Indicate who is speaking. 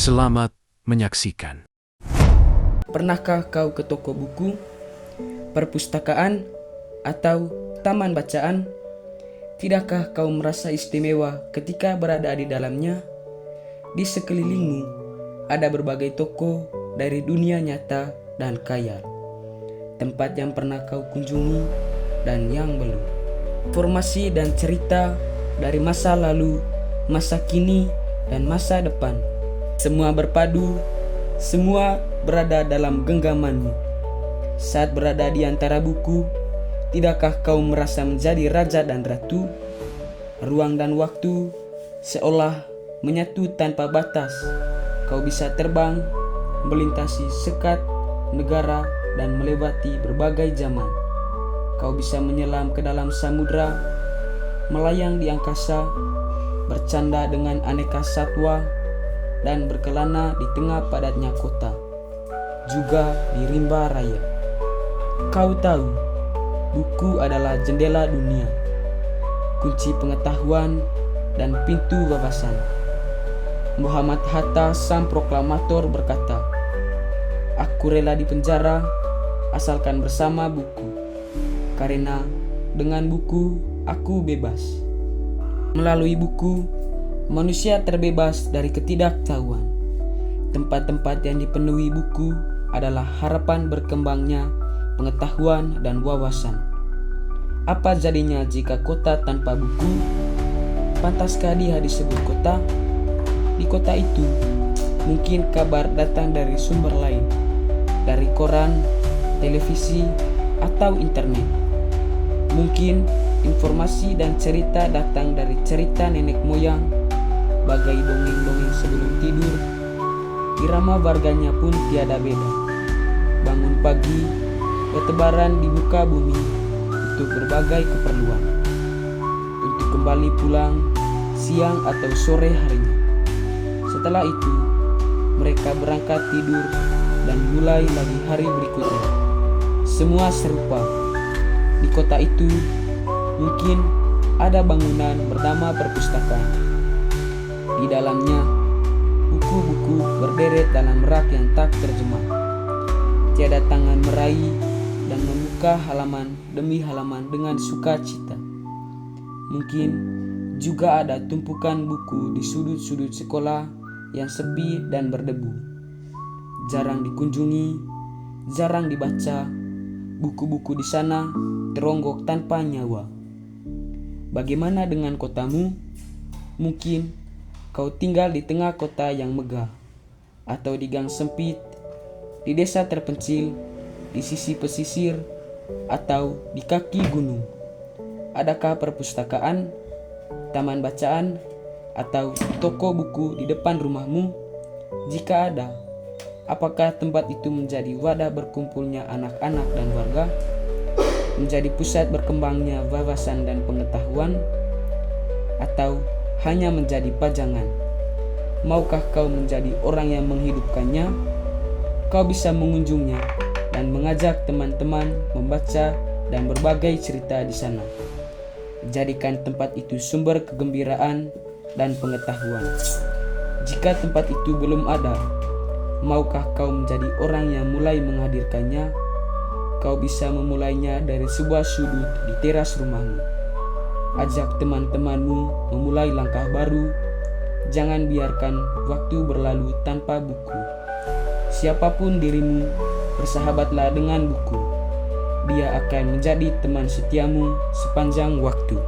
Speaker 1: Selamat menyaksikan.
Speaker 2: Pernahkah kau ke toko buku, perpustakaan, atau taman bacaan? Tidakkah kau merasa istimewa ketika berada di dalamnya? Di sekelilingmu ada berbagai toko dari dunia nyata dan khayal. Tempat yang pernah kau kunjungi dan yang belum. Informasi dan cerita dari masa lalu, masa kini, dan masa depan. Semua berpadu, semua berada dalam genggamanmu. Saat berada di antara buku, tidakkah kau merasa menjadi raja dan ratu? Ruang dan waktu seolah menyatu tanpa batas. Kau bisa terbang, melintasi sekat negara, dan melewati berbagai zaman. Kau bisa menyelam ke dalam samudra, melayang di angkasa, bercanda dengan aneka satwa, dan berkelana di tengah padatnya kota, juga di rimba raya. Kau tahu, buku adalah jendela dunia, kunci pengetahuan, dan pintu wawasan. Muhammad Hatta, sang proklamator, berkata, "Aku rela dipenjara asalkan bersama buku, karena dengan buku aku bebas." Melalui buku, manusia terbebas dari ketidaktahuan. Tempat-tempat yang dipenuhi buku adalah harapan berkembangnya pengetahuan dan wawasan. Apa jadinya jika kota tanpa buku? Pantaskah dia disebut kota? Di kota itu, mungkin kabar datang dari sumber lain, dari koran, televisi, atau internet. Mungkin informasi dan cerita datang dari cerita nenek moyang, bagai dongeng-dongeng sebelum tidur. Irama warganya pun tiada beda. Bangun pagi, bertebaran di muka bumi untuk berbagai keperluan, untuk kembali pulang siang atau sore harinya. Setelah itu, mereka berangkat tidur dan mulai lagi hari berikutnya. Semua serupa. Di kota itu mungkin ada bangunan bernama perpustakaan. Di dalamnya, buku-buku berderet dalam rak yang tak terjemah. Tiada tangan meraih dan membuka halaman demi halaman dengan sukacita. Mungkin juga ada tumpukan buku di sudut-sudut sekolah yang sepi dan berdebu. Jarang dikunjungi, jarang dibaca. Buku-buku di sana teronggok tanpa nyawa. Bagaimana dengan kotamu? Mungkin kau tinggal di tengah kota yang megah, atau di gang sempit, di desa terpencil, di sisi pesisir, atau di kaki gunung. Adakah perpustakaan, taman bacaan, atau toko buku di depan rumahmu? Jika ada, apakah tempat itu menjadi wadah berkumpulnya anak-anak dan warga? Menjadi pusat berkembangnya wawasan dan pengetahuan? Atau hanya menjadi pajangan? Maukah kau menjadi orang yang menghidupkannya? Kau bisa mengunjungnya dan mengajak teman-teman membaca dan berbagai cerita di sana. Jadikan tempat itu sumber kegembiraan dan pengetahuan. Jika tempat itu belum ada, maukah kau menjadi orang yang mulai menghadirkannya? Kau bisa memulainya dari sebuah sudut di teras rumahmu. Ajak teman-temanmu memulai langkah baru. Jangan biarkan waktu berlalu tanpa buku. Siapapun dirimu, bersahabatlah dengan buku. Dia akan menjadi teman setiamu sepanjang waktu.